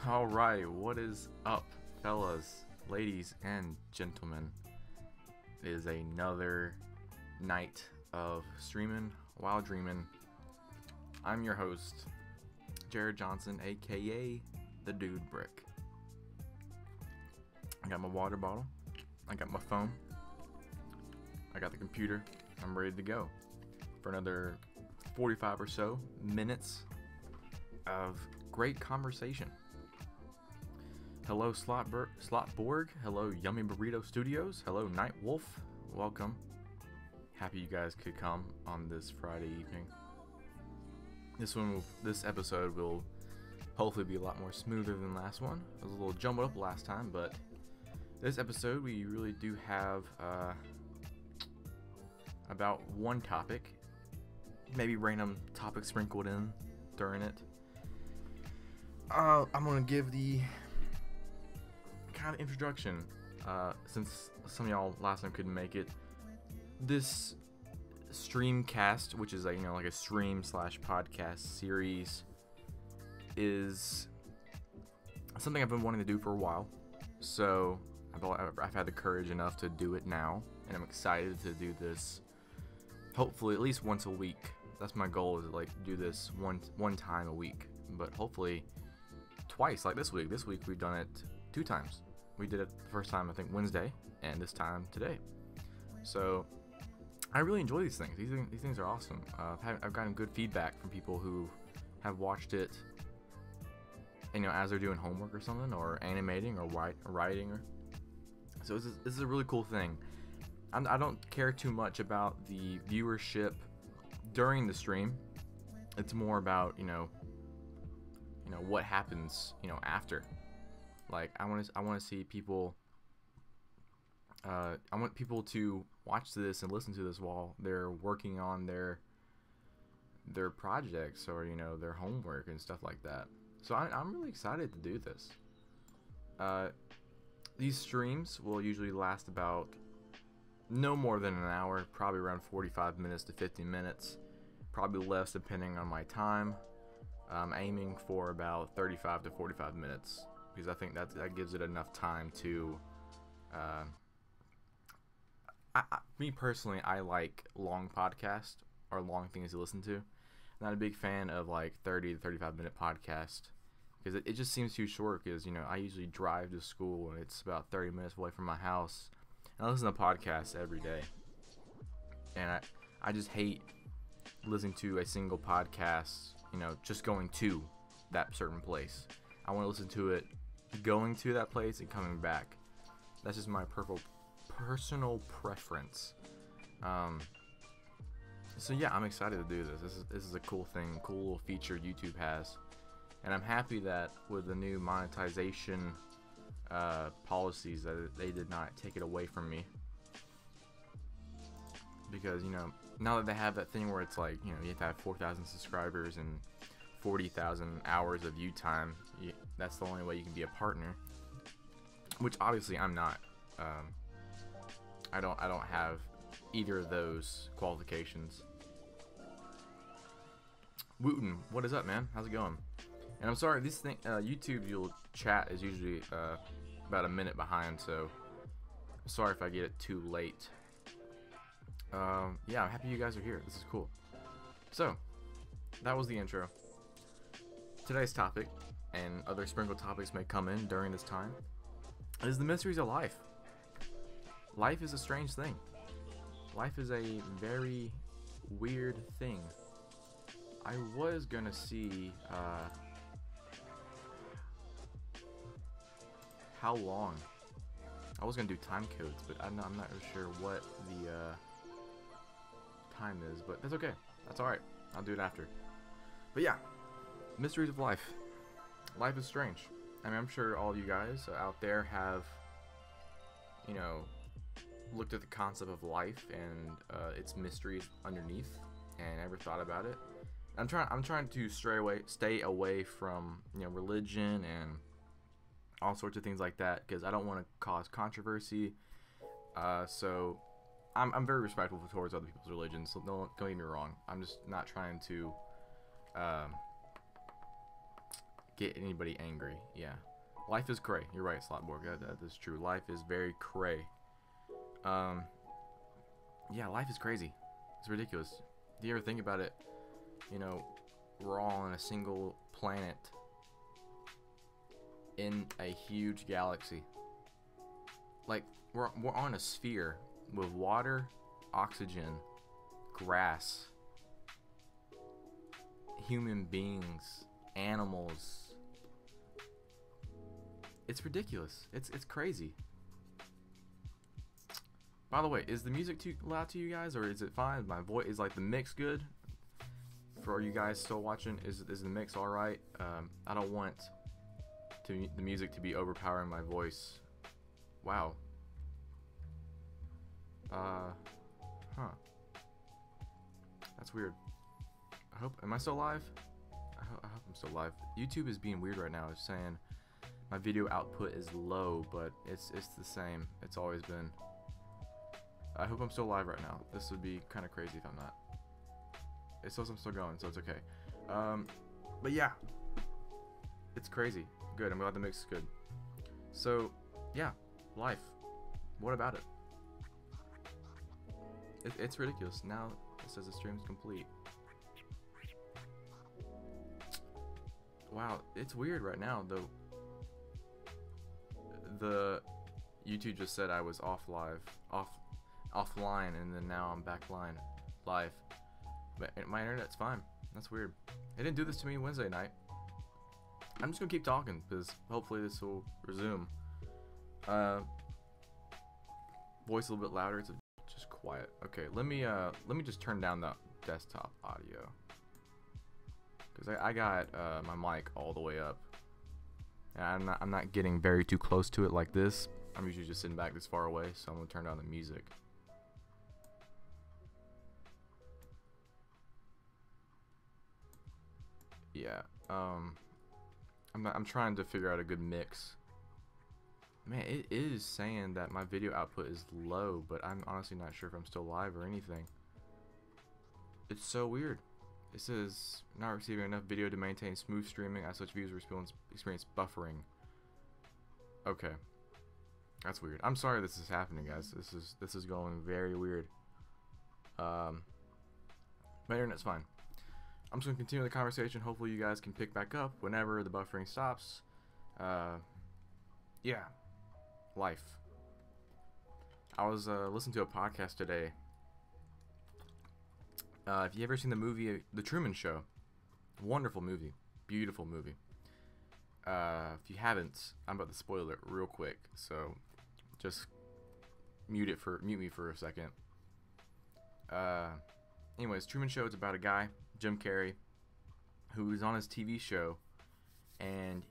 Alright, what is up, fellas, ladies, and gentlemen? It is another night of streaming while dreaming. I'm your host, Jared Johnson, aka the DudeBrick. I got my water bottle, I got my phone, I got the computer. I'm ready to go for another 45 or so minutes of great conversation. Hello Slotborg, hello Yummy Burrito Studios, hello Night Wolf, welcome. Happy you guys could come on this Friday evening. This episode will hopefully be a lot more smoother than the last one. It was a little jumbled up last time, but this episode we really do have about one topic, maybe random topics sprinkled in during it. I'm gonna give the kind of introduction, since some of y'all last time couldn't make it. This streamcast, which is like a stream / podcast series, is something I've been wanting to do for a while. So I've had the courage enough to do it now, and I'm excited to do this. Hopefully, at least once a week. That's my goal, is to do this one time a week, but hopefully twice, like this week. This week we've done it 2 times. We did it the first time, I think, Wednesday, and this time today. So I really enjoy these things. These things are awesome. I've gotten good feedback from people who have watched it, as they're doing homework or something, or animating, or writing. So this is a really cool thing. I don't care too much about the viewership during the stream. It's more about what happens after. I want to see people. I want people to watch this and listen to this while they're working on their projects, or their homework and stuff like that. So I'm really excited to do this. These streams will usually last about no more than an hour, probably around 45 minutes to 50 minutes, probably less depending on my time. I'm aiming for about 35 to 45 minutes, because I think that gives it enough time to me personally, I like long podcasts, or long things to listen to. I'm not a big fan of 30 to 35 minute podcast, because it just seems too short. Because I usually drive to school, and it's about 30 minutes away from my house, and I listen to podcasts every day, and I just hate listening to a single podcast, just going to that certain place. I want to listen to it going to that place and coming back. That's just my personal preference. So yeah, I'm excited to do this. This is a cool thing, cool little feature YouTube has, and I'm happy that with the new monetization policies, that they did not take it away from me. Because now that they have that thing where it's you have to have 4,000 subscribers and 40,000 hours of view time, that's the only way you can be a partner. Which obviously I'm not. I don't have either of those qualifications. Wooten, what is up, man? How's it going? And I'm sorry, this thing, YouTube chat is usually about a minute behind, so sorry if I get it too late. Yeah, I'm happy you guys are here. This is cool. So, that was the intro. Today's topic, and other sprinkled topics may come in during this time, is the mysteries of life. Life is a strange thing. Life is a very weird thing. I was gonna see how long. I was gonna do time codes, but I'm not really sure what the time is, but that's okay. That's alright. I'll do it after. But yeah, mysteries of life. Life is strange. I mean, I'm sure all of you guys out there have, looked at the concept of life and its mysteries underneath, and ever thought about it. I'm trying to stay away from religion and all sorts of things like that, because I don't want to cause controversy. So I'm very respectful towards other people's religions, so don't get me wrong. I'm just not trying to get anybody angry. Yeah. Life is cray. You're right, Slotborg. That is true. Life is very cray. Yeah, life is crazy. It's ridiculous. Do you ever think about it? You know, we're all on a single planet in a huge galaxy. Like, we're on a sphere with water, oxygen, grass, human beings, animals. It's ridiculous. It's crazy. By the way, is the music too loud to you guys, or is it fine? My voice is like the mix good for you guys still watching. Is the mix all right? I don't want the music to be overpowering my voice. Wow. Huh. That's weird. Am I still live? I hope I'm still live. YouTube is being weird right now. It's saying my video output is low, but it's the same. It's always been. I hope I'm still live right now. This would be kind of crazy if I'm not. It says I'm still going, so it's okay. But yeah, it's crazy. Good. I'm glad the mix is good. So, yeah, life. What about it? It's ridiculous. Now it says the stream's complete. Wow, it's weird right now though. The YouTube just said I was offline, and then now I'm back live. But my internet's fine. That's weird. It didn't do this to me Wednesday night. I'm just gonna keep talking because hopefully this will resume. Voice a little bit louder. It's just quiet. Okay, let me just turn down the desktop audio because I got my mic all the way up, and I'm not getting very too close to it like this. I'm usually just sitting back this far away, so I'm gonna turn down the music. Yeah, I'm trying to figure out a good mix. Man, it is saying that my video output is low, but I'm honestly not sure if I'm still live or anything. It's so weird. It says not receiving enough video to maintain smooth streaming, as such viewers experience buffering. Okay, that's weird. I'm sorry this is happening, guys. This is going very weird. My internet's fine. I'm just gonna continue the conversation. Hopefully you guys can pick back up whenever the buffering stops. Yeah, life. I was listening to a podcast today. Have you ever seen the movie The Truman Show? Wonderful movie, beautiful movie. If you haven't, I'm about to spoil it real quick, so just mute me for a second. Anyways, Truman Show is about a guy, Jim Carrey, who's on his TV show, and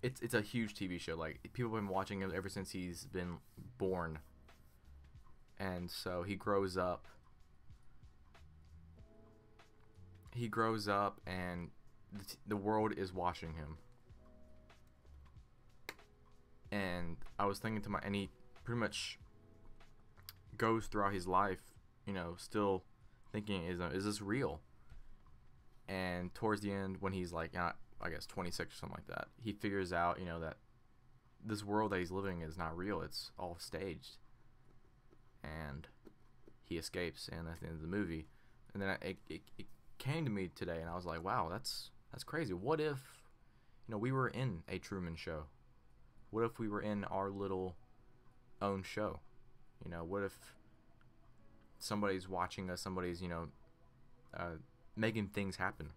it's a huge TV show. Like, people have been watching him ever since he's been born, and so he grows up. And the world is watching him. And I was thinking and he pretty much goes throughout his life, you know, still thinking, is this real? And towards the end, when he's like, I guess 26 or something like that, he figures out, you know, that this world that he's living is not real. It's all staged. And he escapes, and that's the end of the movie. And then it came to me today, and I was like, wow, that's crazy. What if, you know, we were in a Truman Show? What if we were in our little own show? You know, what if somebody's watching us, somebody's, you know, making things happen?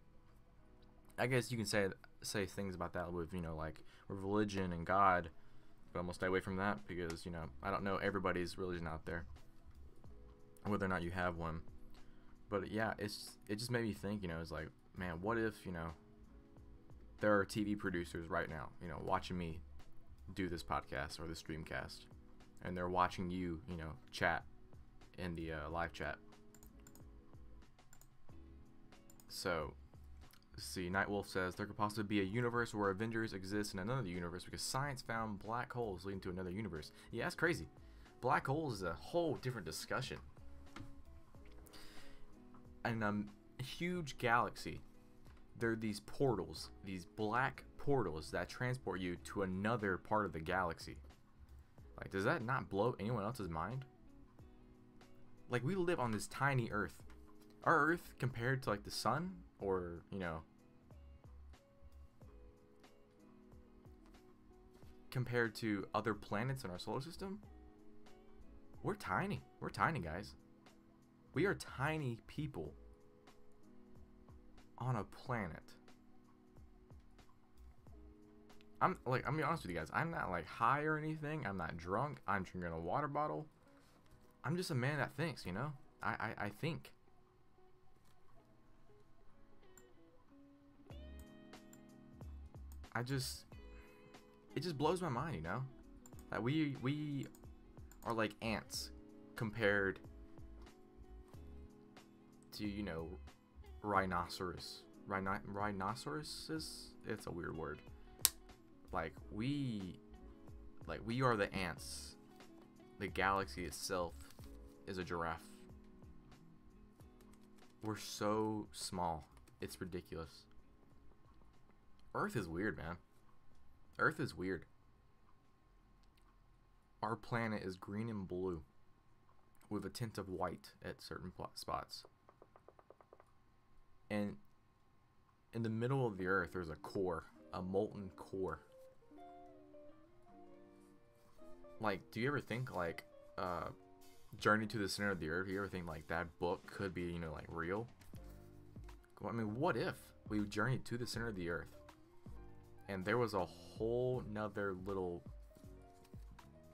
I guess you can say things about that with, you know, like with religion and God, but I'm gonna stay away from that because, you know, I don't know everybody's religion out there, whether or not you have one. But yeah, it just made me think, you know, it's like, man, what if, you know, there are TV producers right now, you know, watching me do this podcast or the streamcast, and they're watching you, you know, chat in the live chat. So, let's see, Nightwolf says there could possibly be a universe where Avengers exists in another universe because science found black holes leading to another universe. Yeah, that's crazy. Black holes is a whole different discussion. And a huge galaxy They're these portals, these black portals that transport you to another part of the galaxy. Like, does that not blow anyone else's mind? Like, we live on this tiny Earth. Our Earth compared to like the sun, or you know, compared to other planets in our solar system, we're tiny. We're tiny, guys. We are tiny people on a planet. I'm gonna be honest with you guys. I'm not like high or anything. I'm not drunk. I'm drinking a water bottle. I'm just a man that thinks, you know? I think. It just blows my mind, you know? That we are like ants compared to, you know, rhinoceroses. It's a weird word. Like we are the ants. The galaxy itself is a giraffe. We're so small. It's ridiculous. Earth is weird, man. Earth is weird. Our planet is green and blue with a tint of white at certain spots. And in the middle of the Earth, there's a core, a molten core. Like, do you ever think, like, Journey to the Center of the Earth, do you ever think, like, that book could be, you know, like, real? Well, I mean, what if we journeyed to the center of the Earth and there was a whole nother little,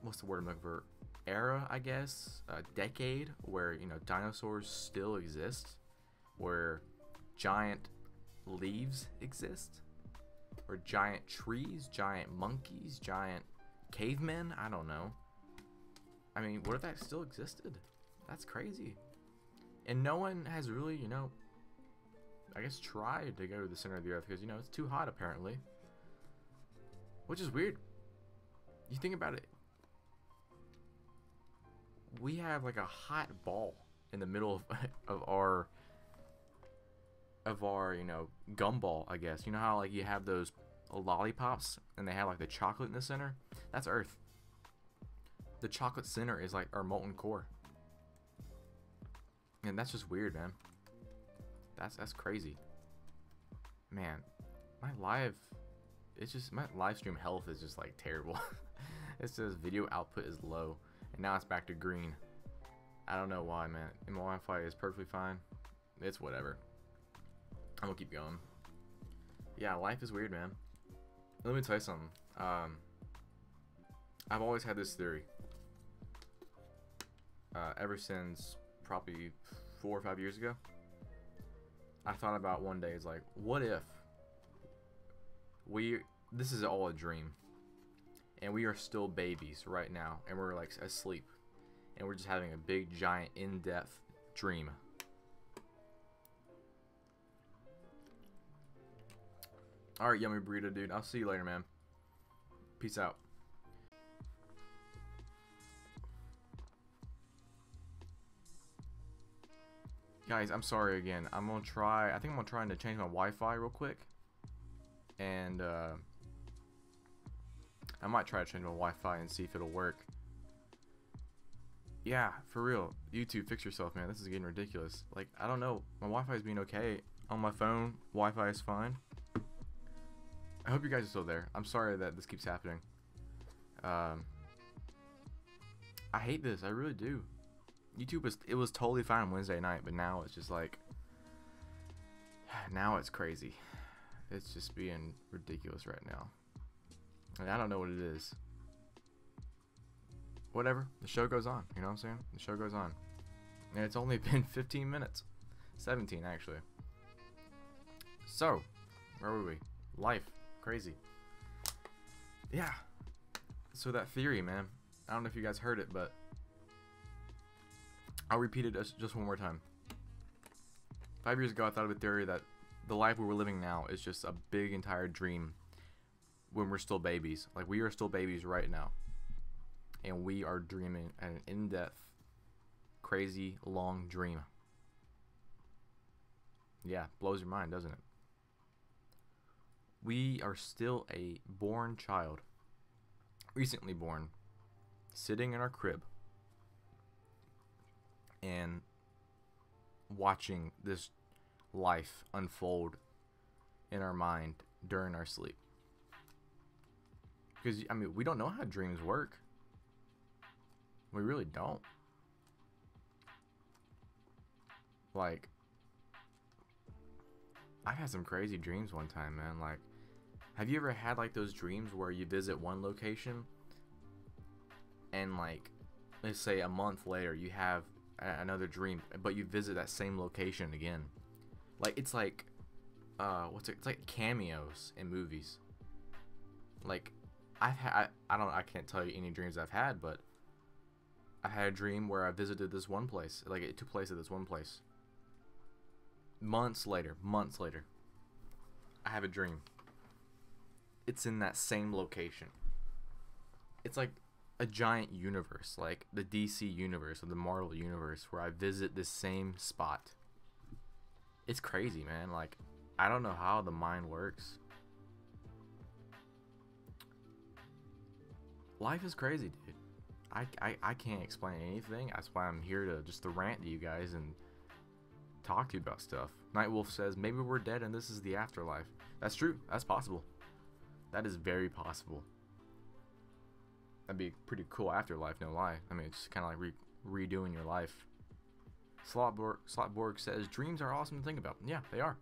what's the word I'm looking for, era, I guess, a decade, where, you know, dinosaurs still exist, where giant leaves exist, or giant trees, giant monkeys, giant cavemen, I don't know. I mean, what if that still existed? That's crazy. And no one has really, you know, I guess tried to go to the center of the Earth because, you know, it's too hot apparently. Which is weird. You think about it. We have like a hot ball in the middle of our you know, gumball, I guess. You know how like you have those lollipops and they have like the chocolate in the center? That's Earth. The chocolate center is like our molten core. And that's just weird, man. That's crazy. Man, my live stream health is just like terrible. It says video output is low, and now it's back to green. I don't know why, man. And my Wi-Fi is perfectly fine. It's whatever. I'm gonna keep going. Yeah, life is weird, man. Let me tell you something. I've always had this theory. Ever since probably 4 or 5 years ago. I thought about one day, it's like, what if this is all a dream, and we are still babies right now, and we're like asleep, and we're just having a big, giant, in-depth dream. Alright, yummy burrito, dude. I'll see you later, man. Peace out. Guys, I'm sorry again. I think I'm gonna try to change my Wi-Fi real quick. And I might try to change my Wi-Fi and see if it'll work. Yeah, for real. YouTube, fix yourself, man. This is getting ridiculous. Like, I don't know. My Wi-Fi is being okay. On my phone, Wi-Fi is fine. I hope you guys are still there. I'm sorry that this keeps happening. I hate this. I really do. YouTube was totally fine Wednesday night, but now it's just like, now it's crazy. It's just being ridiculous right now. And I don't know what it is. Whatever. The show goes on. You know what I'm saying? The show goes on. And it's only been 15 minutes. 17, actually. So, where were we? Life. Crazy. Yeah. So that theory, man. I don't know if you guys heard it, but I'll repeat it just one more time. 5 years ago, I thought of a theory that the life we were living now is just a big entire dream when we're still babies. Like, we are still babies right now. And we are dreaming an in-depth, crazy, long dream. Yeah, blows your mind, doesn't it? We are still a born child, recently born, sitting in our crib and watching this life unfold in our mind during our sleep. Because, I mean, we don't know how dreams work. We really don't. Like, I've had some crazy dreams one time, man. Like, have you ever had, like, those dreams where you visit one location and, like, let's say a month later you have another dream, but you visit that same location again? Like, it's like, it's like cameos in movies. Like, I've had, I can't tell you any dreams I've had, but I had a dream where I visited this one place. Like, it took place at this one place. Months later, I have a dream. It's in that same location. It's like a giant universe, like the DC universe or the Marvel universe, where I visit this same spot. It's crazy, man. Like, I don't know how the mind works. Life is crazy, dude. I can't explain anything. That's why I'm here to just to rant to you guys and talk to you about stuff. Nightwolf says maybe we're dead and this is the afterlife. That's true. That's possible. That is very possible. That'd be a pretty cool afterlife, no lie. I mean, it's kind of like redoing your life. Slotborg says dreams are awesome to think about. Yeah, they are.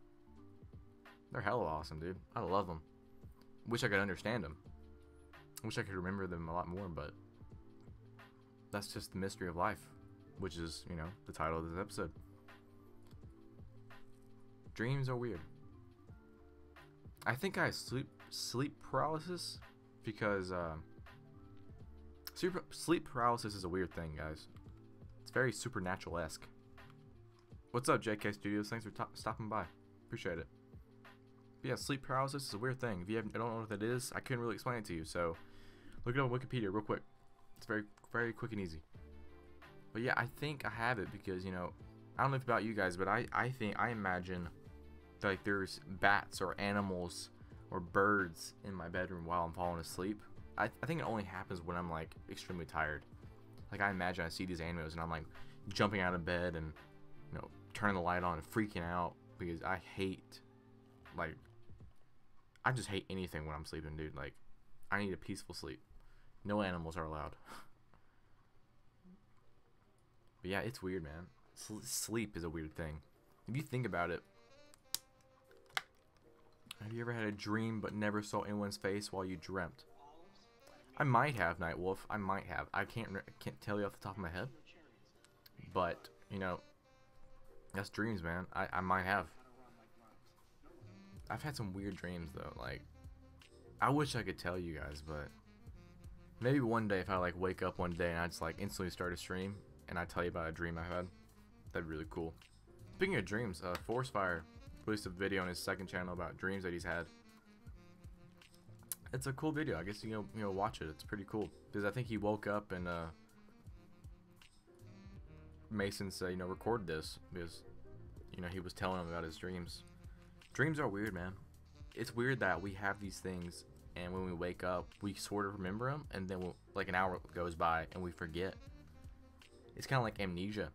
They're hella awesome, dude. I love them. Wish I could understand them. Wish I could remember them a lot more, but that's just the mystery of life, which is, you know, the title of this episode. Dreams are weird. I think I have sleep paralysis because sleep paralysis is a weird thing, guys. It's very supernatural-esque. What's up, JK Studios? Thanks for stopping by. Appreciate it. But yeah, sleep paralysis is a weird thing. If you don't know what that is, I couldn't really explain it to you, so look it up on Wikipedia real quick. It's very, very quick and easy. But yeah, I think I have it because, you know, I don't know about you guys, but I imagine like there's bats or animals or birds in my bedroom while I'm falling asleep. I think it only happens when I'm like extremely tired. Like, I imagine I see these animals and I'm like jumping out of bed and, you know, turning the light on and freaking out because I hate, like, I just hate anything when I'm sleeping, dude. Like, I need a peaceful sleep. No animals are allowed. But yeah, it's weird, man. Sleep is a weird thing. If you think about it, have you ever had a dream but never saw anyone's face while you dreamt? I might have, Nightwolf. I might have. I can't tell you off the top of my head. But, you know, that's dreams, man. I might have. I've had some weird dreams, though. Like, I wish I could tell you guys, but maybe one day if I, like, wake up one day and I just, like, instantly start a stream and I tell you about a dream I had, that'd be really cool. Speaking of dreams, Forcefire released a video on his second channel about dreams that he's had. It's a cool video. I guess you know watch it. It's pretty cool because I think he woke up and Mason said, you know, record this because, you know, he was telling him about his dreams. Dreams are weird, man. It's weird that we have these things and when we wake up we sort of remember them and then like an hour goes by and we forget. It's kind of like amnesia,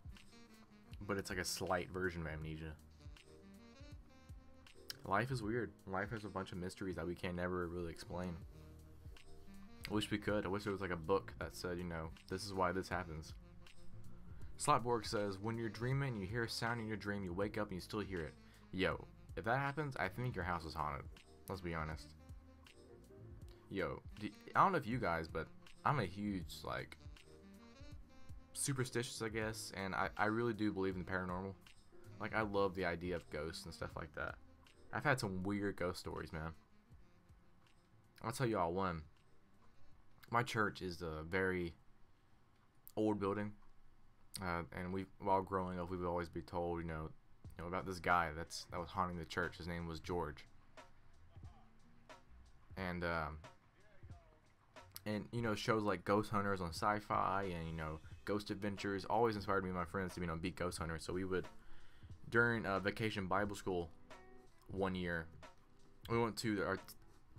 but it's like a slight version of amnesia. Life is weird. Life has a bunch of mysteries that we can never really explain. I wish we could. I wish there was like a book that said, you know, this is why this happens. Slotborg says, when you're dreaming, you hear a sound in your dream, you wake up and you still hear it. Yo, if that happens, I think your house is haunted. Let's be honest. Yo, I don't know if you guys, but I'm a huge, like, superstitious, I guess, and I really do believe in the paranormal. Like, I love the idea of ghosts and stuff like that. I've had some weird ghost stories, man. I'll tell y'all one. My church is a very old building, and while growing up, we would always be told, you know about this guy that was haunting the church. His name was George, and you know, shows like Ghost Hunters on Sci-Fi and, you know, Ghost Adventures always inspired me and my friends to, you know, be ghost hunters. So we would, during Vacation Bible School one year, We went to our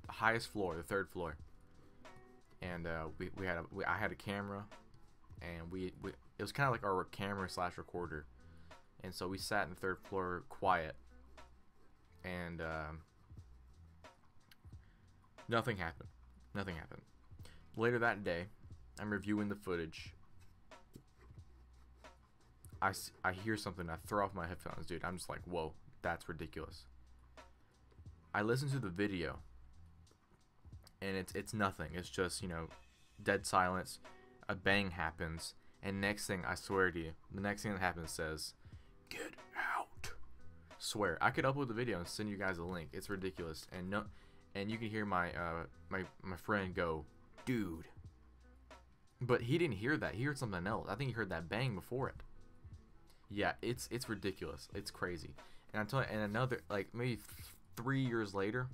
highest floor, the 3rd floor, and I had a camera, and we it was kind of like our camera slash recorder, and so we sat in the 3rd floor quiet, and nothing happened. Nothing happened. Later that day, I'm reviewing the footage. I hear something. I throw off my headphones, dude. I'm just like, whoa, that's ridiculous. I listen to the video, and it's nothing. It's just, you know, dead silence. A bang happens, and next thing, I swear to you, the next thing that happens says, "Get out." Swear, I could upload the video and send you guys a link. It's ridiculous, and you can hear my my friend go, "Dude." But he didn't hear that. He heard something else. I think he heard that bang before it. Yeah, it's ridiculous. It's crazy. And I'm telling you, and another, like, maybe 3 years later,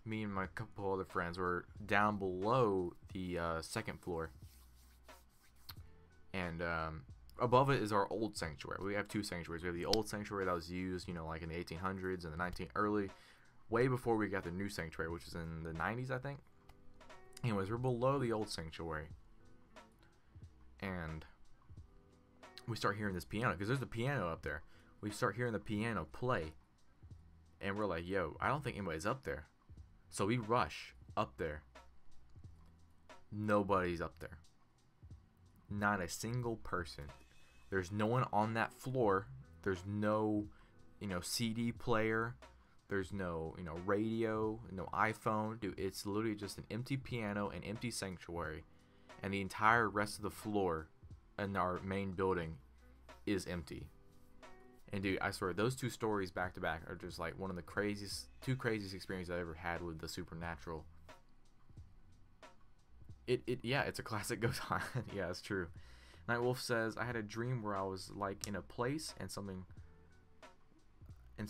me and my couple other friends were down below the 2nd floor, and above it is our old sanctuary. We have 2 sanctuaries. We have the old sanctuary that was used, you know, like in the 1800s and the early, way before we got the new sanctuary, which was in the 90s, I think. Anyways, we're below the old sanctuary, and we start hearing this piano, because there's a piano up there. We start hearing the piano play, and we're like, yo, I don't think anybody's up there. So we rush up there. Nobody's up there. Not a single person. There's no one on that floor. There's no, you know, CD player. There's no, you know, radio, no iPhone. Dude, it's literally just an empty piano, an empty sanctuary, and the entire rest of the floor in our main building is empty. And dude, I swear, those 2 stories back to back are just like one of the two craziest experiences I ever had with the supernatural. Yeah, it's a classic ghost hunt. Yeah, it's true. Nightwolf says, I had a dream where I was like in a place and something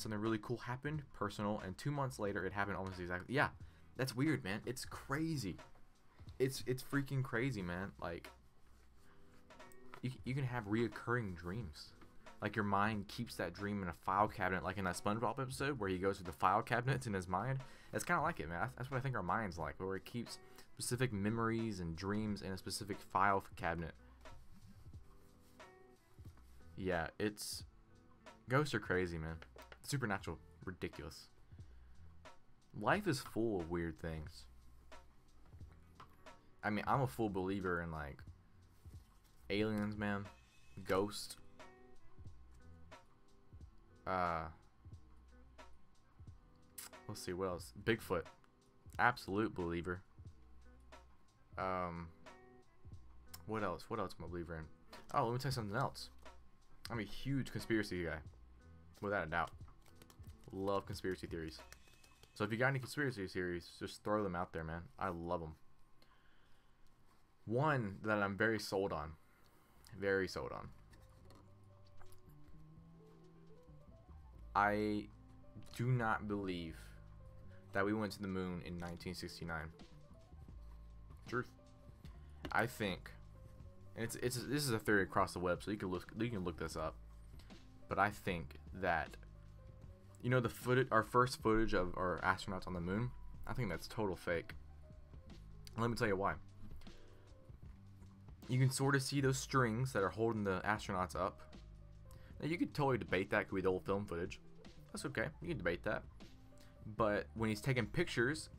really cool happened, personal, and 2 months later it happened almost exactly. Yeah, that's weird, man. It's crazy. It's freaking crazy, man. Like, you can have reoccurring dreams. Like, your mind keeps that dream in a file cabinet, like in that SpongeBob episode where he goes through the file cabinets in his mind. It's kind of like it, man. That's what I think our mind's like, where it keeps specific memories and dreams in a specific file cabinet. Yeah, ghosts are crazy, man. Supernatural, ridiculous. Life is full of weird things. I mean, I'm a full believer in, like, aliens, man. Ghosts. Let's see, what else? Bigfoot. Absolute believer. What else? What else am I a believer in? Oh, let me tell you something else. I'm a huge conspiracy guy. Without a doubt. Love conspiracy theories. So if you got any conspiracy theories, just throw them out there, man. I love them. One that I'm very sold on. Very sold on. I do not believe that we went to the moon in 1969. Truth. I think, and this is a theory across the web, so you can look this up. But I think that, you know, our first footage of our astronauts on the moon, I think that's total fake. Let me tell you why. You can sort of see those strings that are holding the astronauts up. Now, you could totally debate that could be the old film footage. That's okay. You can debate that. But when he's taking pictures,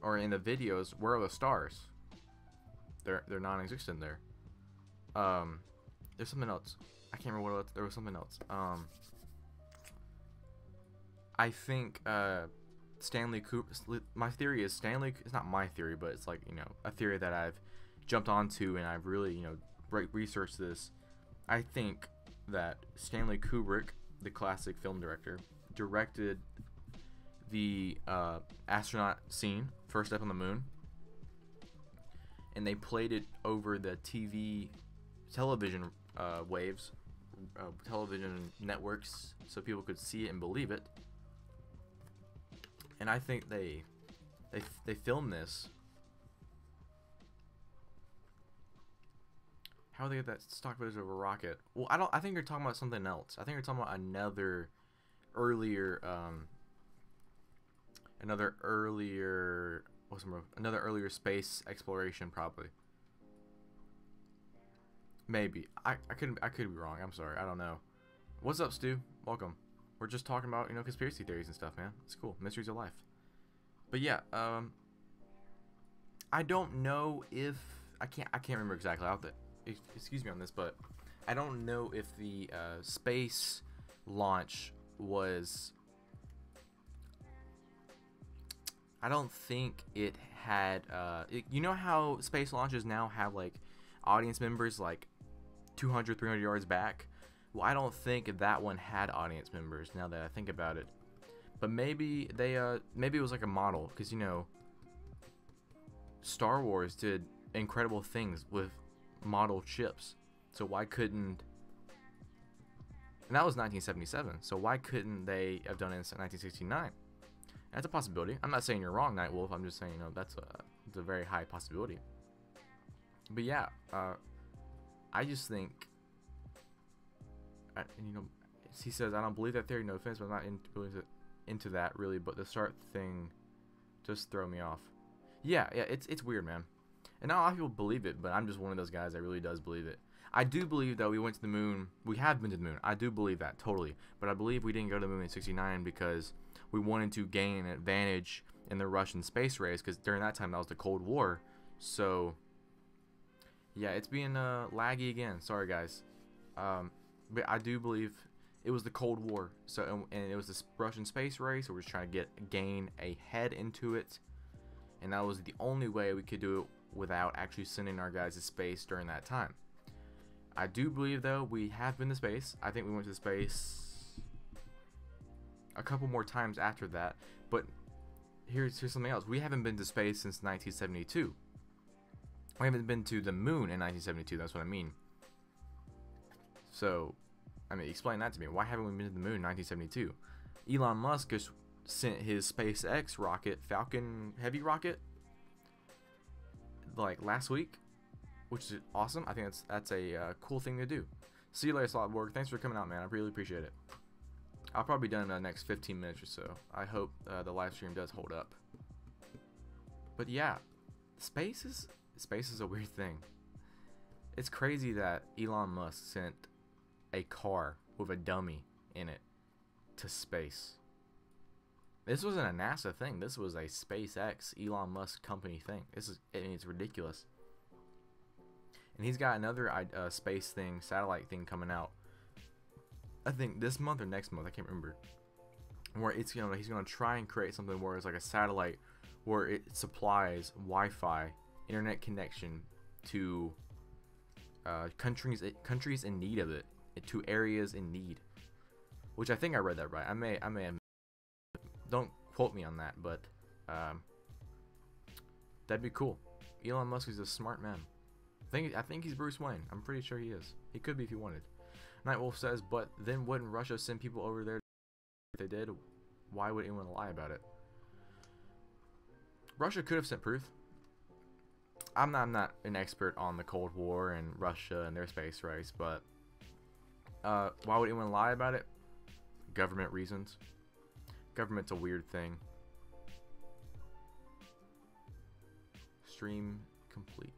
or in the videos, where are the stars? They're non-existent there. There's something else. I can't remember what else. There was something else. I think Stanley Kubrick. My theory is Stanley. It's not my theory, but it's like, you know, a theory that I've jumped onto, and I've really, you know, researched this. I think that Stanley Kubrick, the classic film director, directed the astronaut scene, first step on the moon, and they played it over the television waves, television networks, so people could see it and believe it. And I think they filmed this. How they get that stock footage of a rocket? Well, I think you're talking about something else. I think you're talking about another earlier Another earlier, another earlier space exploration, probably. Maybe. I could be wrong. I'm sorry. I don't know. What's up, Stu? Welcome. We're just talking about, you know, conspiracy theories and stuff, man. It's cool. Mysteries of life. But yeah, I don't know if I can't remember exactly. Excuse me on this, but I don't know if the space launch was. I don't think it had. You know how space launches now have like audience members like 200, 300 yards back? Well, I don't think that one had audience members. Now that I think about it, but maybe they maybe it was like a model, because you know Star Wars did incredible things with model ships. So why couldn't? And that was 1977. So why couldn't they have done it in 1969? That's a possibility. I'm not saying you're wrong, Nightwolf. I'm just saying, you know, it's a very high possibility. But yeah, I just think, you know, he says, I don't believe that theory. No offense, but I'm not into that really. But the start thing just throw me off. Yeah, it's weird, man. And not a lot of people believe it, but I'm just one of those guys that really does believe it. I do believe that we went to the moon. We have been to the moon. I do believe that, totally. But I believe we didn't go to the moon in '69 because we wanted to gain an advantage in the Russian space race, because during that time, that was the Cold War. So, yeah, it's being laggy again. Sorry, guys. But I do believe it was the Cold War. So, and it was the Russian space race. So we're just trying to gain a head into it. And that was the only way we could do it without actually sending our guys to space during that time. I do believe, though, we have been to space. I think we went to space a couple more times after that. But here's something else. We haven't been to space since 1972. We haven't been to the moon in 1972. That's what I mean. So, I mean, explain that to me. Why haven't we been to the moon in 1972? Elon Musk just sent his SpaceX rocket, Falcon Heavy rocket, like last week, which is awesome. I think that's a cool thing to do. See you later, Slotborg. Thanks for coming out, man. I really appreciate it. I'll probably be done in the next 15 minutes or so. I hope the live stream does hold up. But yeah, space is a weird thing. It's crazy that Elon Musk sent a car with a dummy in it to space. This wasn't a NASA thing. This was a SpaceX Elon Musk company thing. I mean, it's ridiculous. And he's got another space thing, satellite thing coming out. I think this month or next month, I can't remember. Where it's, you know, he's gonna try and create something where it's like a satellite where it supplies Wi-Fi, internet connection to countries in need of it, to areas in need. Which I think I read that right. I may have. Don't quote me on that, but that'd be cool. Elon Musk is a smart man. I think he's Bruce Wayne. I'm pretty sure he is. He could be if he wanted. Nightwolf says, but then wouldn't Russia send people over there? If they did, why would anyone lie about it? Russia could have sent proof. I'm not an expert on the Cold War and Russia and their space race, but why would anyone lie about it? Government reasons. Government's a weird thing. Stream complete.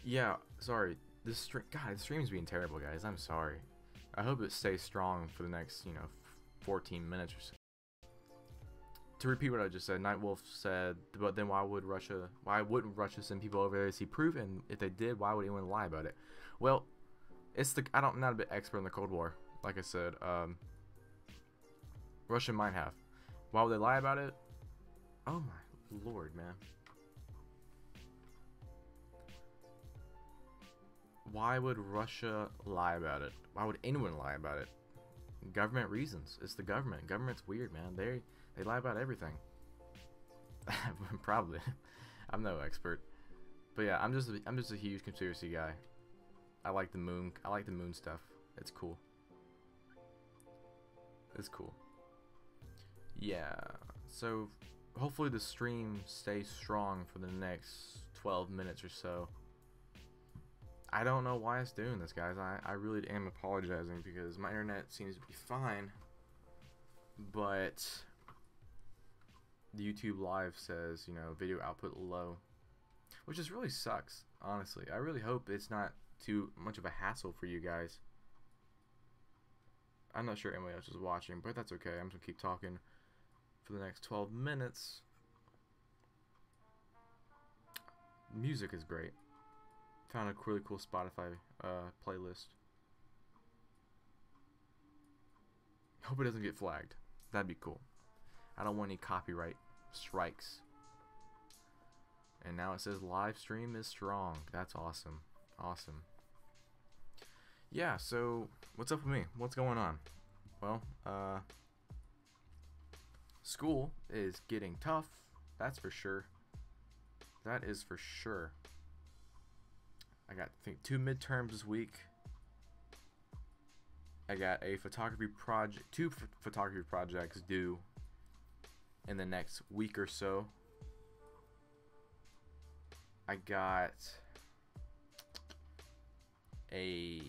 Yeah, sorry. This stream, God, the stream's being terrible, guys. I'm sorry. I hope it stays strong for the next, 14 minutes or so. To repeat what I just said, Nightwolf said, but then why wouldn't Russia send people over there to see proof? And if they did, why would anyone lie about it? Well, I'm not a bit expert in the Cold War. Like I said, Russia might have. Why would they lie about it? Oh my lord, man. Why would Russia lie about it? Why would anyone lie about it? Government reasons. It's the government. Government's weird, man. They lie about everything. Probably. I'm no expert. But yeah, I'm just a huge conspiracy guy. I like the moon. I like the moon stuff. It's cool. It's cool. Yeah. So hopefully the stream stays strong for the next 12 minutes or so. I don't know why it's doing this, guys. I really am apologizing because my internet seems to be fine, but the YouTube Live says, you know, video output low, which just really sucks, honestly. I really hope it's not too much of a hassle for you guys. I'm not sure anybody else is watching, but that's okay. I'm just gonna keep talking for the next 12 minutes. Music is great. Found a really cool Spotify playlist. Hope it doesn't get flagged. That'd be cool. I don't want any copyright strikes. And now it says live stream is strong. That's awesome. Awesome. Yeah, so what's up with me? What's going on? Well, school is getting tough. That's for sure. That is for sure. I got, I think, 2 midterms this week. I got a photography project, 2 photography projects due in the next week or so. I got a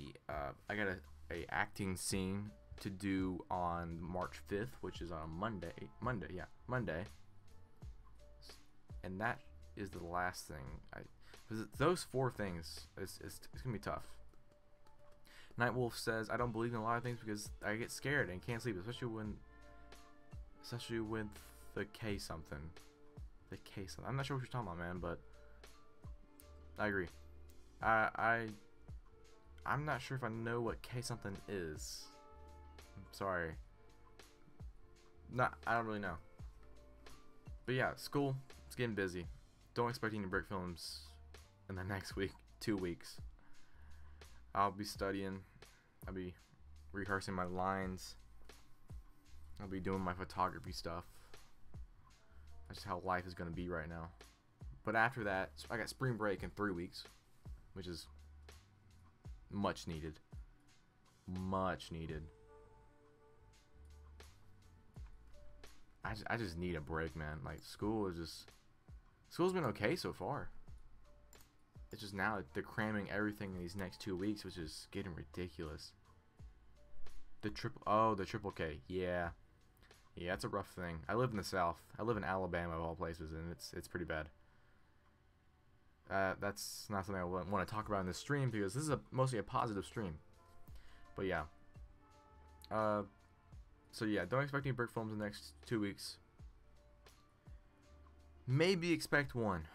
acting scene to do on March 5th, which is on Monday, and that is the last thing. Those 4 things, it's gonna be tough. Nightwolf says, I don't believe in a lot of things because I get scared and can't sleep, especially with the K something. The K something. I'm not sure what you're talking about, man, but I agree. I'm not sure if I know what K something is. I'm sorry. I don't really know. But yeah, school, it's getting busy. Don't expect any brick films in the next week, 2 weeks. I'll be studying. I'll be rehearsing my lines. I'll be doing my photography stuff. That's just how life is going to be right now. But after that, I got spring break in 3 weeks, which is much needed. Much needed. I just need a break, man. Like, school's been okay so far. It's just now they're cramming everything in these next 2 weeks, which is getting ridiculous. The triple K, yeah, it's a rough thing. I live in the South. I live in Alabama of all places, and it's pretty bad. That's not something I want to talk about in this stream because this is mostly a positive stream. But yeah. So yeah, don't expect any brick films in the next 2 weeks. Maybe expect one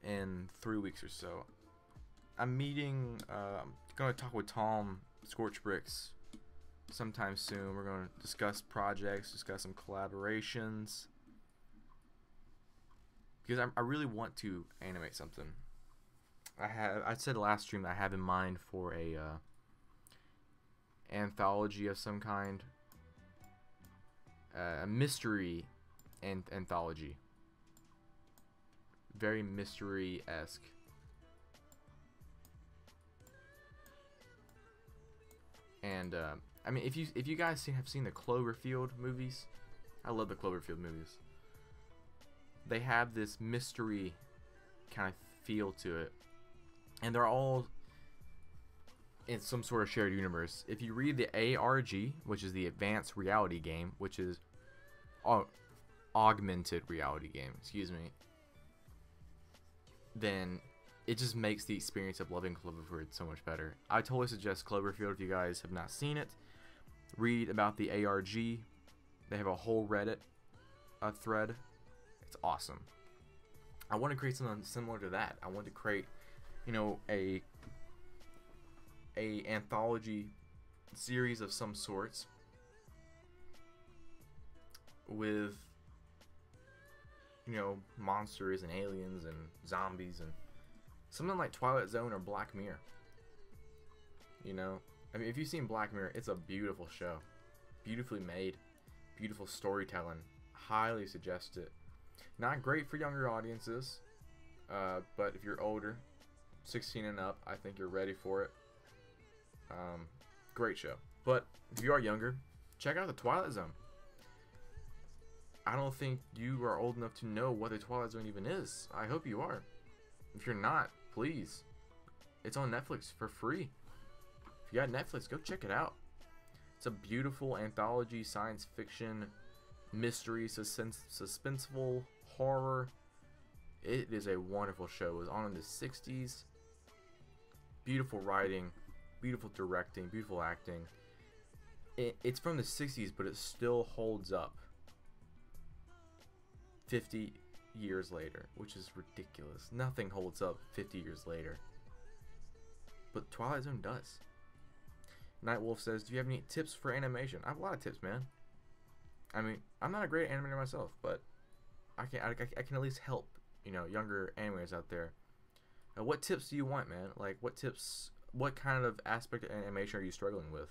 in 3 weeks or so. I'm gonna talk with Tom Scorch Bricks sometime soon. We're gonna discuss projects, discuss some collaborations. Because I really want to animate something. I said last stream that I have in mind for a anthology of some kind. A mystery anthology. Very mystery-esque. And I mean, if you guys have seen the Cloverfield movies, I love the Cloverfield movies. They have this mystery kind of feel to it, and they're all in some sort of shared universe. If you read the ARG, which is the Advanced Reality Game, which is augmented reality game, excuse me, then it just makes the experience of loving Cloverfield so much better. I totally suggest Cloverfield if you guys have not seen it. Read about the ARG. They have a whole Reddit thread. It's awesome. I want to create something similar to that. I want to create, you know, a anthology series of some sorts with, you know, monsters and aliens and zombies and something like Twilight Zone or Black Mirror. You know, I mean, if you've seen Black Mirror, it's a beautiful show, beautifully made, beautiful storytelling. Highly suggest it. Not great for younger audiences, but if you're older, 16 and up, I think you're ready for it. Great show. But if you are younger, check out the Twilight Zone. I don't think you are old enough to know what the Twilight Zone even is. I hope you are. If you're not, please It's on Netflix for free. If you got Netflix, go check it out. It's a beautiful anthology, science fiction, mystery, suspenseful, horror. It is a wonderful show. It was on in the 60s. Beautiful writing, beautiful directing, beautiful acting. It's from the 60s, but it still holds up 50 years later, which is ridiculous. Nothing holds up 50 years later. But Twilight Zone does. Nightwolf says, do you have any tips for animation? I have a lot of tips, man. I mean, I'm not a great animator myself, but I can at least help, you know, younger animators out there. What tips do you want, man? Like, what tips, what kind of aspect of animation are you struggling with?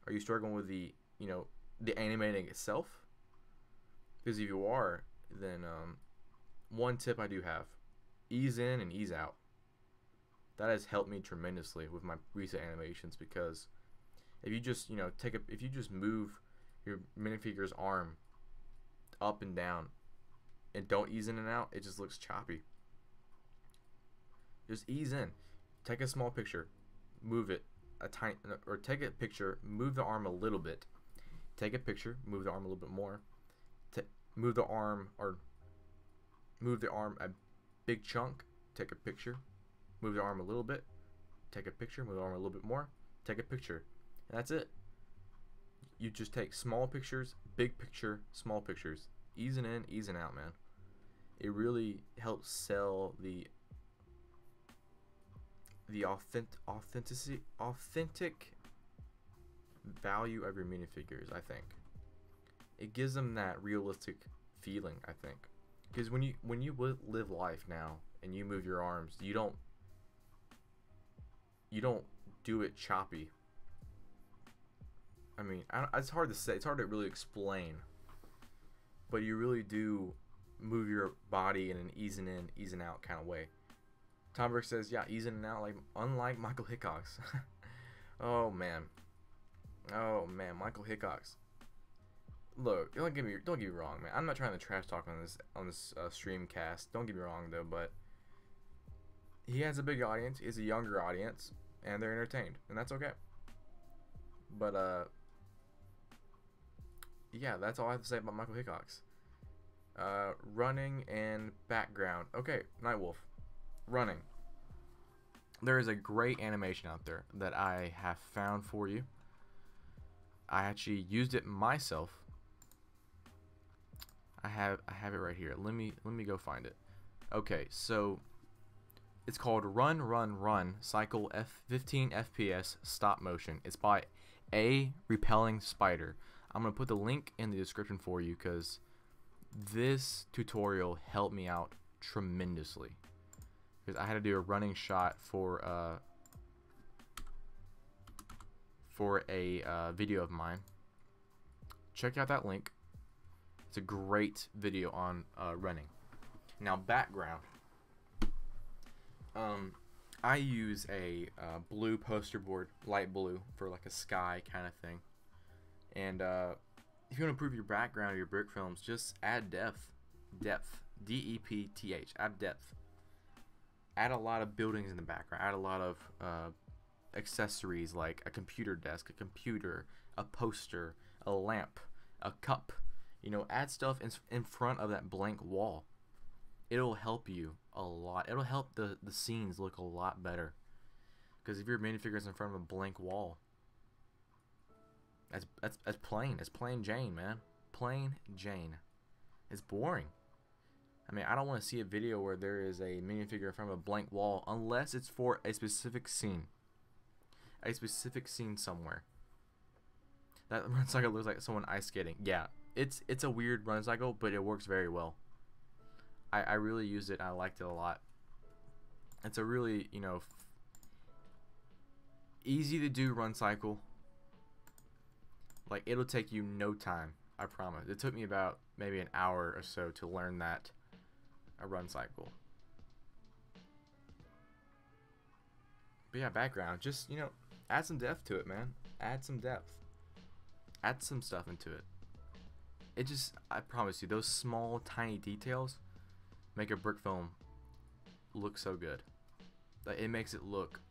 Are you struggling with the, you know, the animating itself? Because if you are, then one tip I do have: ease in and ease out. That has helped me tremendously with my recent animations, because if you just, you know, if you just move your minifigure's arm up and down and don't ease in and out, it just looks choppy. Just ease in. Take a small picture, move it a tiny, or take a picture, move the arm a little bit. Take a picture, move the arm a little bit more. Move the arm a big chunk. Take a picture, move the arm a little bit. Take a picture, move the arm a little bit more. Take a picture, and that's it. You just take small pictures, big picture, small pictures. Easing in, easing out, man. It really helps sell the authentic value of your minifigures, I think. It gives them that realistic feeling, I think. Because when you live life now and you move your arms, you don't do it choppy. I mean, it's hard to say. It's hard to really explain. But you really do move your body in an easing in, easing out kind of way. Tom Brick says, yeah, easing in and out, like unlike Michael Hickox. Oh man, Michael Hickox. Look, don't get me wrong, man. I'm not trying to trash talk on this stream cast. Don't get me wrong though, but he has a big audience. He has a younger audience, and they're entertained, and that's okay. But yeah, that's all I have to say about Michael Hickox. Running and background. Okay, Nightwolf. Running. There is a great animation out there that I have found for you. I actually used it myself. I have it right here. Let me go find it. Okay, so it's called Run Run Run Cycle 15 FPS Stop Motion. It's by A Repelling Spider. I'm gonna put the link in the description for you, because this tutorial helped me out tremendously. Because I had to do a running shot for a video of mine. Check out that link. It's a great video on running. Now, background. I use a blue poster board, light blue, for like a sky kind of thing. And if you want to improve your background or your brick films, just add depth. D-E-P-T-H. Add depth. Add a lot of buildings in the background. Add a lot of accessories like a computer desk, a computer, a poster, a lamp, a cup. You know, add stuff in front of that blank wall. It'll help you a lot. It'll help the scenes look a lot better. Because if your minifigure's in front of a blank wall, that's plain. It's plain Jane, man. Plain Jane. It's boring. I mean, I don't want to see a video where there is a minifigure in front of a blank wall unless it's for a specific scene. A specific scene somewhere. That run cycle looks like someone ice skating. Yeah, it's a weird run cycle, but it works very well. I really used it. I liked it a lot. It's a really, you know, easy to do run cycle. Like, it'll take you no time, I promise. It took me about maybe an hour or so to learn that a run cycle. But yeah, background, just, you know, add some depth to it, man. Add some depth. Add some stuff into it. It just, I promise you, those small, tiny details make a brick film look so good. It makes it look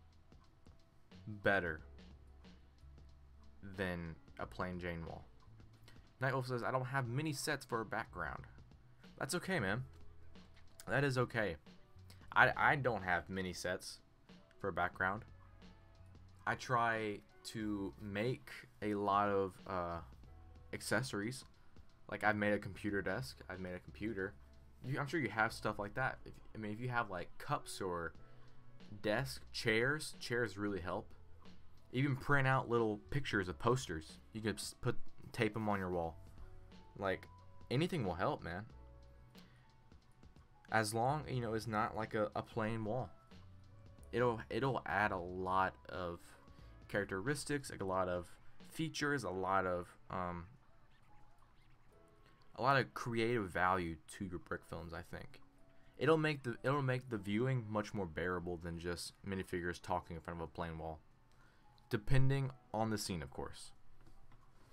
better than a plain Jane wall. Nightwolf says, I don't have many sets for a background. That's okay, man. That is okay. I don't have many sets for a background. I try to make a lot of accessories. Like, I've made a computer desk. I've made a computer. I'm sure you have stuff like that. If you have like cups or desk, chairs really help. Even print out little pictures of posters. You can tape them on your wall. Like, anything will help, man. As long, it's not like a plain wall. It'll add a lot of characteristics, like a lot of features, a lot of creative value to your brick films. I think it'll make the viewing much more bearable than just minifigures talking in front of a plain wall, depending on the scene, of course,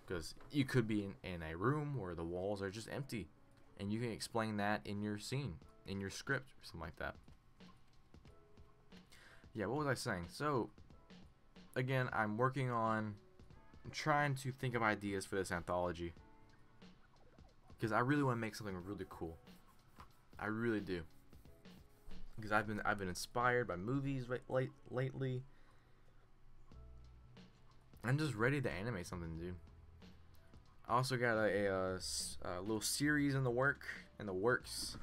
because you could be in a room where the walls are just empty and you can explain that in your scene, in your script, or something like that. Yeah, what was I saying? So again, I'm trying to think of ideas for this anthology, because I really want to make something really cool. I really do. Because I've been inspired by movies lately. I'm just ready to animate something, dude. I also got a little series in the works.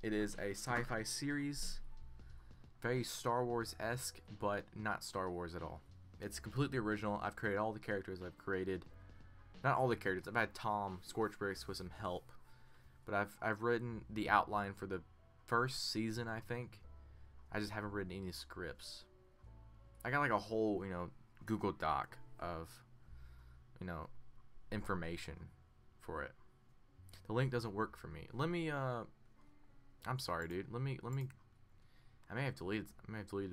It is a sci-fi series, very Star Wars-esque, but not Star Wars at all. It's completely original. I've created all the characters. Not all the characters. I've had Tom Scorchbricks with some help, but I've written the outline for the first season, I think. I just haven't written any scripts. I got like a whole, Google Doc of, information for it. The link doesn't work for me. Let me, I'm sorry, dude. Let me, I may have deleted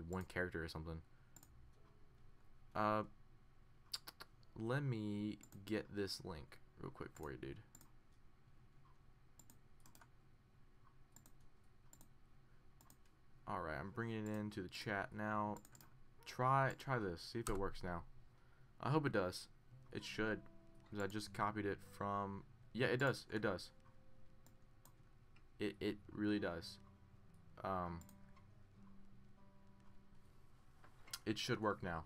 one character or something. Let me get this link real quick for you, dude. Alright, I'm bringing it into the chat now. Try this. See if it works now. I hope it does. It should, because I just copied it from... Yeah, it does. It does. It really does. It should work now.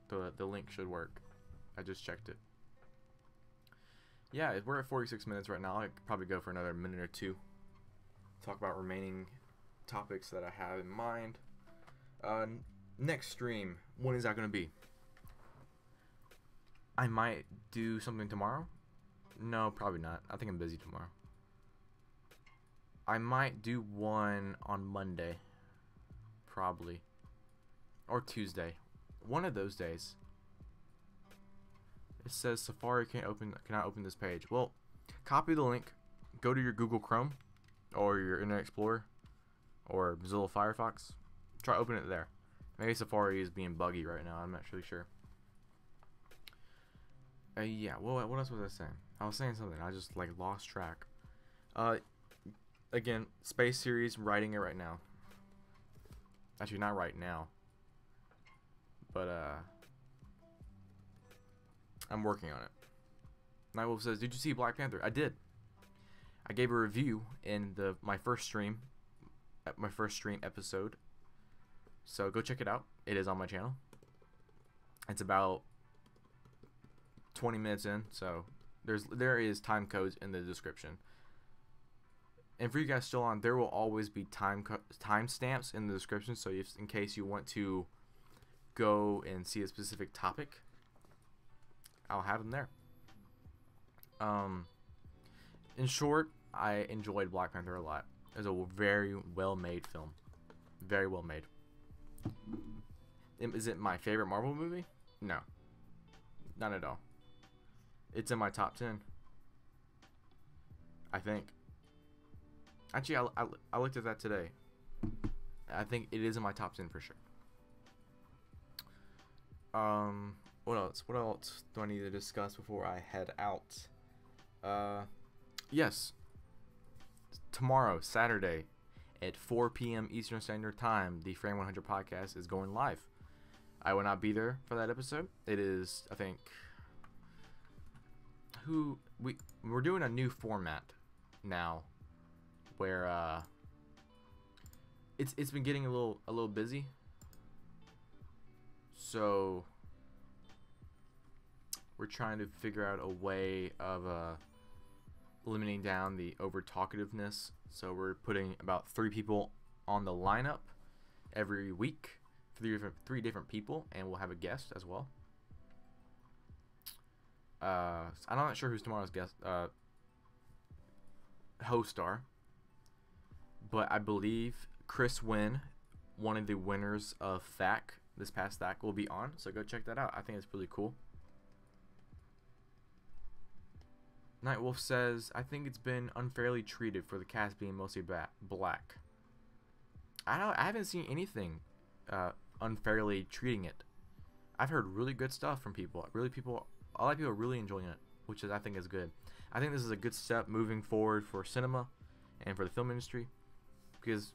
The link should work. I just checked it. Yeah, we're at 46 minutes right now. I could probably go for another minute or two. Talk about remaining topics that I have in mind. Next stream, when is that going to be? I might do something tomorrow. No, probably not. I think I'm busy tomorrow. I might do one on Monday. Probably. Or Tuesday. One of those days. It says Safari cannot open this page. Well, copy the link. Go to your Google Chrome or your Internet Explorer or Mozilla Firefox. Try opening it there. Maybe Safari is being buggy right now. I'm not really sure. Yeah. What else was I saying? I was saying something. I just lost track. Again, Space Series. I'm writing it right now. Actually, not right now. But I'm working on it. Nightwolf says, "Did you see Black Panther?" I did. I gave a review in my first stream episode. So go check it out. It is on my channel. It's about 20 minutes in, so there is time codes in the description. And for you guys still on, there will always be time stamps in the description. So in case you want to go and see a specific topic, I'll have them there. In short, I enjoyed Black Panther a lot. It was a very well-made film. Very well made. Is it my favorite Marvel movie? No. Not at all. It's in my top 10. I think. Actually, I looked at that today. I think it is in my top 10 for sure. What else? What else do I need to discuss before I head out? Yes. Tomorrow, Saturday, at 4 p.m. Eastern Standard Time. The Frame 100 podcast is going live. I will not be there for that episode. It is, I think, we're doing a new format now, where it's been getting a little busy. So we're trying to figure out a way of eliminating down the over talkativeness. So we're putting about 3 people on the lineup every week, 3 different people, and we'll have a guest as well. I'm not sure who's tomorrow's guest host are, but I believe Chris Wynn, one of the winners of THAC, this past THAC, will be on. So go check that out. I think it's really cool. Nightwolf says, I think it's been unfairly treated for the cast being mostly black. I haven't seen anything unfairly treating it. I've heard really good stuff from people. A lot of people are really enjoying it, which I think is good. I think this is a good step moving forward for cinema and for the film industry, because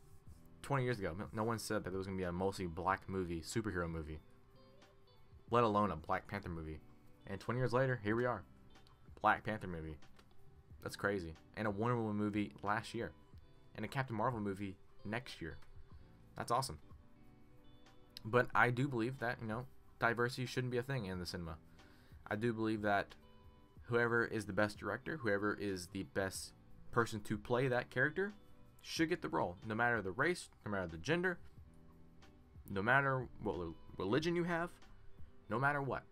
20 years ago, no one said that there was going to be a mostly black movie, superhero movie, let alone a Black Panther movie. And 20 years later, here we are. Black Panther movie. That's crazy. And a Wonder Woman movie last year. And a Captain Marvel movie next year. That's awesome. But I do believe that, diversity shouldn't be a thing in the cinema. I do believe that whoever is the best director, whoever is the best person to play that character, should get the role. No matter the race, no matter the gender, no matter what religion you have, no matter what.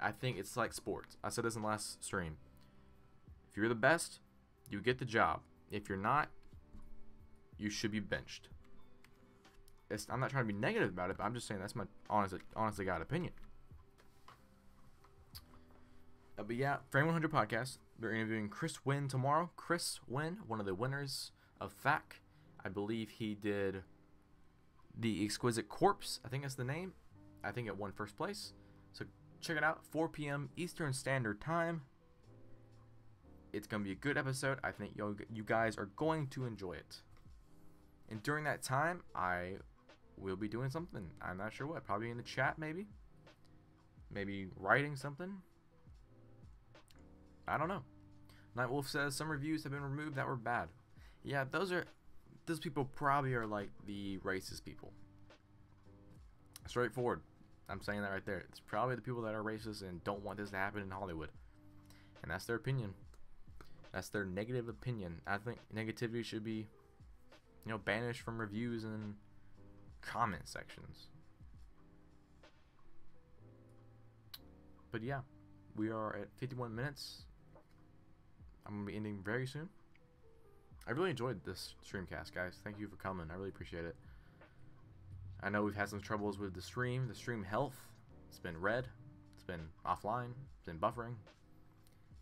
I think it's like sports. I said this in the last stream. If you're the best, you get the job. If you're not, you should be benched. I'm not trying to be negative about it, but I'm just saying that's my honestly God opinion. But yeah, Frame 100 podcast. They're interviewing Chris Wynn tomorrow. Chris Wynn, one of the winners of THAC. I believe he did The Exquisite Corpse. I think that's the name. I think it won first place. So check it out, 4 p.m. Eastern Standard Time. It's going to be a good episode. I think you guys are going to enjoy it. And during that time, I will be doing something. I'm not sure what. Probably in the chat, maybe. Maybe writing something. I don't know. Nightwolf says some reviews have been removed that were bad. Yeah, those people probably are like the racist people. Straightforward. I'm saying that right there. It's probably the people that are racist and don't want this to happen in Hollywood. And that's their opinion. That's their negative opinion. I think negativity should be, banished from reviews and comment sections. But yeah, we are at 51 minutes. I'm going to be ending very soon. I really enjoyed this streamcast, guys. Thank you for coming. I really appreciate it. I know we've had some troubles with the stream health. It's been red, it's been offline, it's been buffering.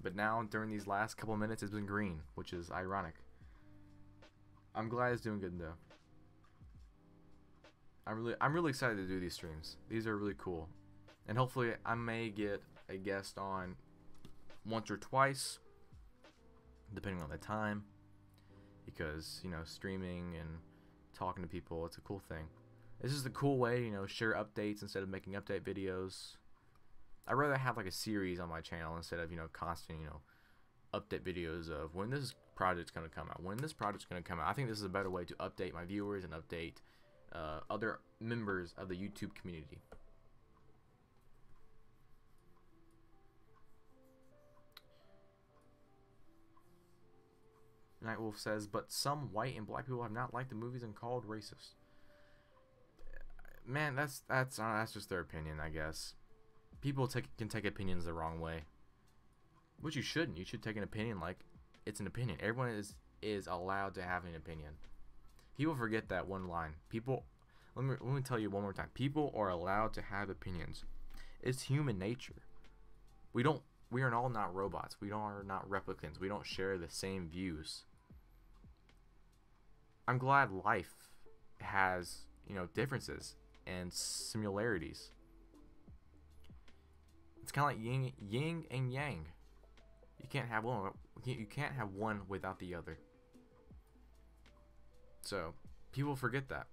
But now, during these last couple minutes, it's been green, which is ironic. I'm glad it's doing good though. I'm really excited to do these streams. These are really cool. And hopefully I may get a guest on once or twice, depending on the time. Because, streaming and talking to people, it's a cool thing. This is the cool way, share updates instead of making update videos. I'd rather have like a series on my channel instead of, constant, update videos of when this project's going to come out. When this project's going to come out. I think this is a better way to update my viewers and update other members of the YouTube community. Nightwolf says, but some white and black people have not liked the movies and called racist. Man, that's just their opinion, I guess. People can take opinions the wrong way, which you shouldn't. You should take an opinion like it's an opinion. Everyone is allowed to have an opinion. People forget that one line. Let me tell you one more time. People are allowed to have opinions. It's human nature. We are all not robots. We are not replicants. We don't share the same views. I'm glad life has, differences and similarities. It's kind of like yin and yang. You can't have one without the other. So people forget that.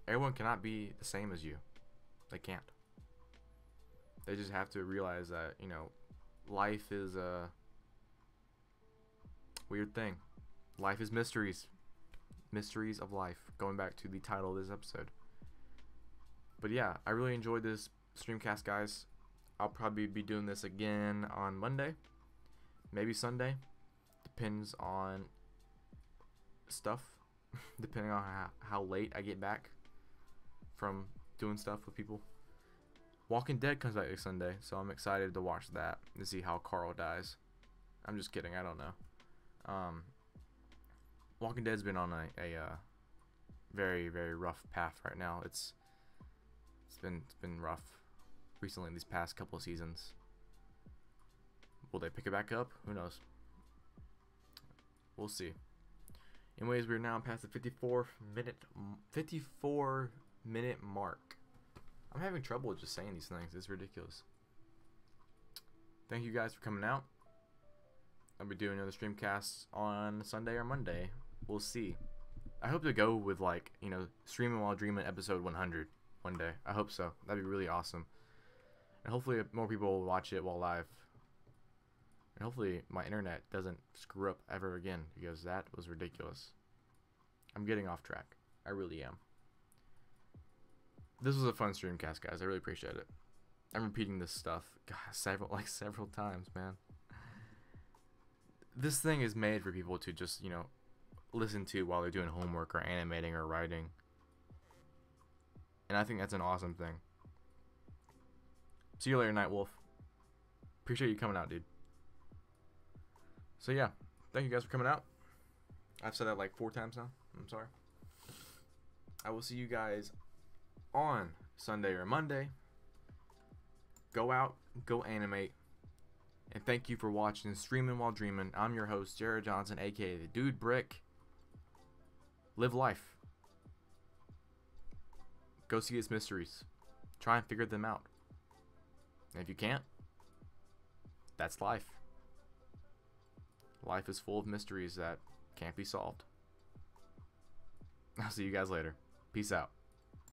Everyone cannot be the same as you. They can't. They just have to realize that, you know, life is a weird thing. Life is mysteries. Mysteries of life. Going back to the title of this episode. But yeah, I really enjoyed this streamcast, guys. I'll probably be doing this again on Monday. Maybe Sunday. Depends on stuff. Depending on how late I get back from doing stuff with people. Walking Dead comes back next Sunday, so I'm excited to watch that to see how Carl dies. I'm just kidding, I don't know. Walking Dead's been on a very, very rough path right now. It's been rough recently, these past couple of seasons. Will they pick it back up? Who knows? We'll see. Anyways, we're now past the 54 minute mark. I'm having trouble just saying these things. It's ridiculous. Thank you guys for coming out. I'll be doing another streamcast on Sunday or Monday. We'll see. I hope to go with, like, you know, Streamin While Dreamin' episode 100 one day. I hope so. That'd be really awesome. And hopefully more people will watch it while live. And hopefully my internet doesn't screw up ever again, because that was ridiculous. I'm getting off track. I really am. This was a fun streamcast, guys. I really appreciate it. I'm repeating this stuff several times, man. This thing is made for people to just, you know, listen to while they're doing homework or animating or writing. And I think that's an awesome thing. See you later, Nightwolf. Appreciate you coming out, dude. So yeah, thank you guys for coming out. I've said that like 4 times now. I'm sorry. I will see you guys on Sunday or Monday. Go out, go animate. And thank you for watching Streamin While Dreamin'. I'm your host, Jared Johnson, aka the DudeBrick. Live life. Go see its mysteries. Try and figure them out. And if you can't, that's life. Life is full of mysteries that can't be solved. I'll see you guys later. Peace out.